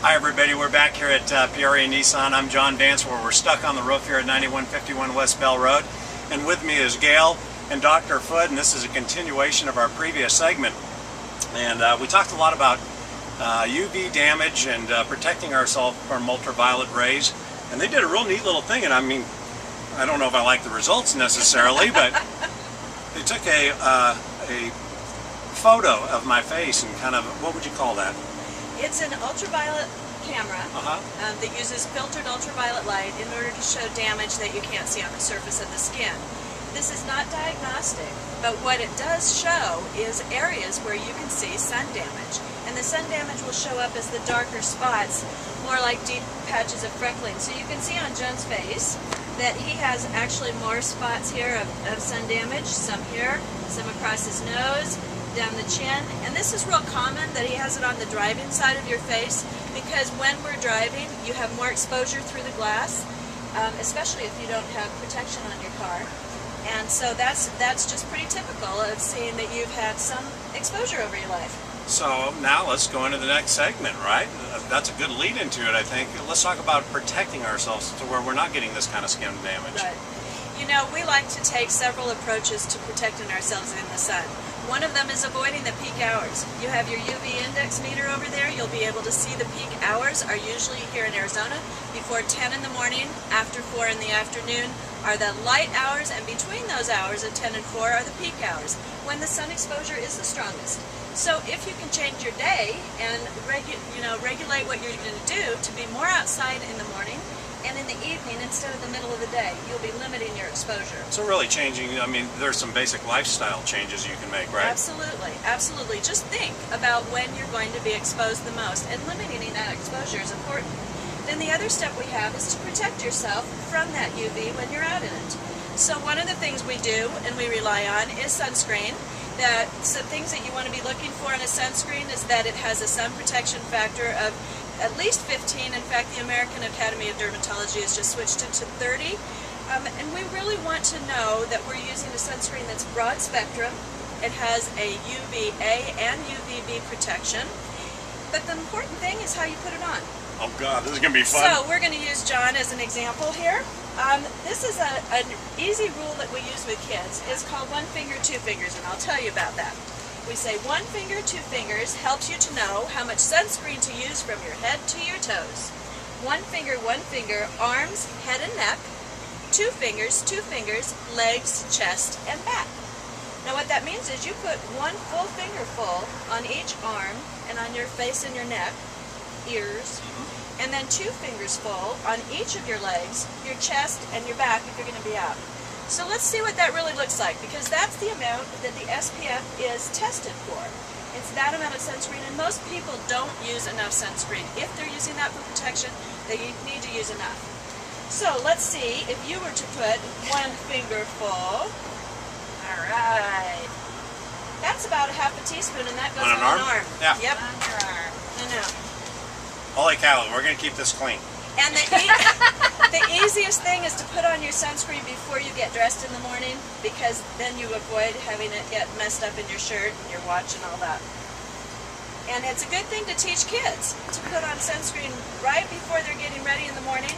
Hi everybody, we're back here at Peoria Nissan. I'm John Vance, where we're stuck on the roof here at 9151 West Bell Road. And with me is Gayle and Dr. Foote, and this is a continuation of our previous segment. And we talked a lot about UV damage and protecting ourselves from ultraviolet rays. And they did a real neat little thing, and I mean, I don't know if I like the results necessarily, but they took a photo of my face and kind of, what would you call that? It's an ultraviolet camera that uses filtered ultraviolet light in order to show damage that you can't see on the surface of the skin. This is not diagnostic, but what it does show is areas where you can see sun damage. And the sun damage will show up as the darker spots, more like deep patches of freckling. So you can see on John's face that he has actually more spots here of sun damage, some here, some across his nose, down the chin, and this is real common that he has it on the driving side of your face, because when we're driving you have more exposure through the glass, especially if you don't have protection on your car. And so that's just pretty typical of seeing that you've had some exposure over your life. So now let's go into the next segment, right? That's a good lead into it, I think. Let's talk about protecting ourselves to where we're not getting this kind of skin damage. Right. You know, we like to take several approaches to protecting ourselves in the sun. One of them is avoiding the peak hours. You have your UV index meter over there. You'll be able to see the peak hours are usually here in Arizona before 10 in the morning, after 4 in the afternoon are the light hours, and between those hours of 10 and 4 are the peak hours, when the sun exposure is the strongest. So if you can change your day and regulate what you're going to do to be more outside in the morning and in the evening instead of the middle of the day, you'll be limiting your exposure. So really changing, I mean, there's some basic lifestyle changes you can make, right? Absolutely, absolutely. Just think about when you're going to be exposed the most, and limiting that exposure is important. Then the other step we have is to protect yourself from that UV when you're out in it. So one of the things we do and we rely on is sunscreen. Some things that you want to be looking for in a sunscreen is that it has a sun protection factor of at least 15. In fact, the American Academy of Dermatology has just switched it to 30. And we really want to know that we're using a sunscreen that's broad spectrum. It has a UVA and UVB protection. But the important thing is how you put it on. Oh God, this is going to be fun. So we're going to use John as an example here. This is an easy rule that we use with kids. It's called 1 finger, 2 fingers, and I'll tell you about that. We say 1 finger, 2 fingers helps you to know how much sunscreen to use from your head to your toes. 1 finger, arms, head and neck. 2 fingers, legs, chest, and back. Now what that means is you put 1 full finger full on each arm and on your face and your neck, ears, and then 2 fingers full on each of your legs, your chest, and your back if you're going to be out. So let's see what that really looks like, because that's the amount that the SPF is tested for. It's that amount of sunscreen, and most people don't use enough sunscreen. If they're using that for protection, they need to use enough. So let's see if you were to put 1 finger full. All right. That's about a half a teaspoon, and that goes on an arm. Yeah. Yep. On your arm. I know. Holy cow, we're going to keep this clean. And the easiest thing is to put on your sunscreen before you get dressed in the morning, because then you avoid having it get messed up in your shirt and your watch and all that. And it's a good thing to teach kids to put on sunscreen right before they're getting ready in the morning.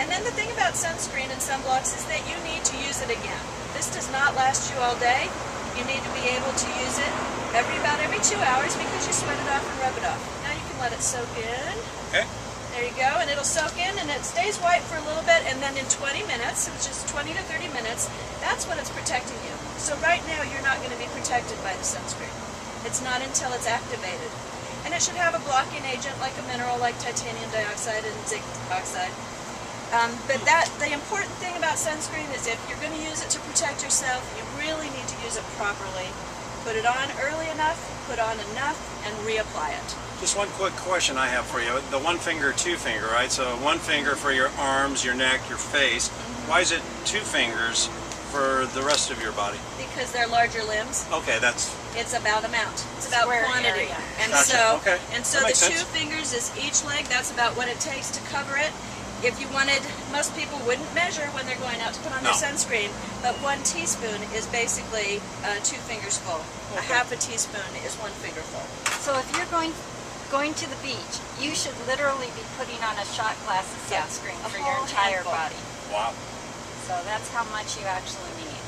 And then the thing about sunscreen and sunblocks is that you need to use it again. This does not last you all day. You need to be able to use it about every 2 hours, because you sweat it off and rub it off. Now you can let it soak in. Okay. There you go, and it'll soak in, and it stays white for a little bit, and then in 20 minutes, which is 20 to 30 minutes, that's when it's protecting you. So right now, you're not going to be protected by the sunscreen. It's not until it's activated. And it should have a blocking agent like a mineral, like titanium dioxide and zinc oxide. But the important thing about sunscreen is if you're going to use it to protect yourself, you really need to use it properly. Put it on early enough, put on enough, and reapply it. Just one quick question I have for you. The 1 finger, 2 finger, right? So 1 finger for your arms, your neck, your face. Why is it 2 fingers for the rest of your body? Because they're larger limbs. Okay, it's about amount. It's about quantity. Area. And gotcha. so the 2 fingers is each leg. That's about what it takes to cover it. If you wanted, most people wouldn't measure when they're going out to put on their sunscreen, but 1 teaspoon is basically 2 fingers full. Okay. A half a teaspoon is 1 finger full. So if you're going going to the beach, you should literally be putting on a shot glass of Yeah, sunscreen a for your whole entire handful. body. Wow. So that's how much you actually need.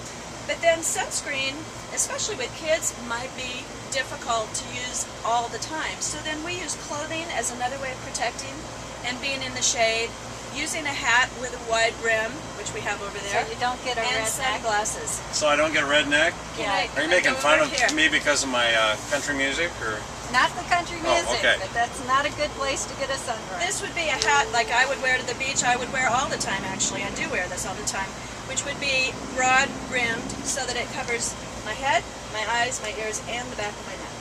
But then sunscreen, especially with kids, might be difficult to use all the time. So then we use clothing as another way of protecting and being in the shade, using a hat with a wide brim, which we have over there, So you don't get a and red neck. sunglasses. So I don't get a redneck? Yeah. Are you making Go fun over of here. me because of my country music, or? Not the country Oh, music, okay. but that's not a good place to get a sunburn. This would be a hat like I would wear to the beach. I would wear all the time, actually. I do wear this all the time, which would be broad brimmed so that it covers my head, my eyes, my ears, and the back of my neck.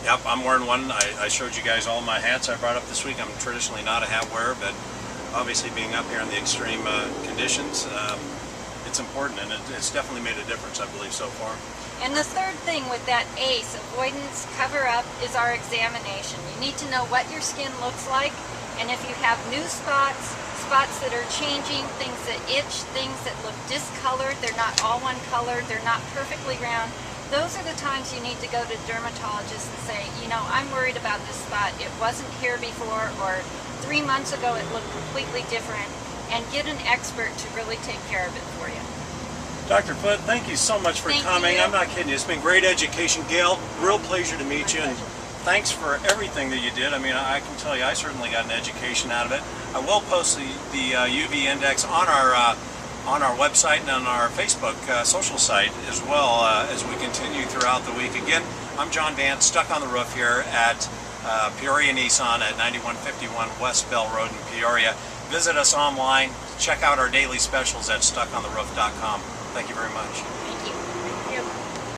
Yep, I'm wearing one. I showed you guys all my hats I brought up this week. I'm traditionally not a hat wearer, but obviously being up here in the extreme conditions, it's important, and it's definitely made a difference, I believe, so far. And the third thing with that ACE, avoidance, cover up, is our examination. You need to know what your skin looks like, and if you have new spots, spots that are changing, things that itch, things that look discolored, they're not all one color, they're not perfectly round, those are the times you need to go to dermatologists and say, you know, I'm worried about this spot. It wasn't here before, or 3 months ago it looked completely different, and get an expert to really take care of it for you. Dr. Foote, thank you so much for Thank coming. you. I'm not kidding you. It's been great education. Gayle, real pleasure to meet you, and thanks for everything that you did. I mean, I can tell you, I certainly got an education out of it. I will post the UV index on our website and on our Facebook social site as well as we continue throughout the week. Again, I'm John Vance, stuck on the roof here at Peoria Nissan at 9151 West Bell Road in Peoria. Visit us online. Check out our daily specials at stuckontheroof.com. Thank you very much.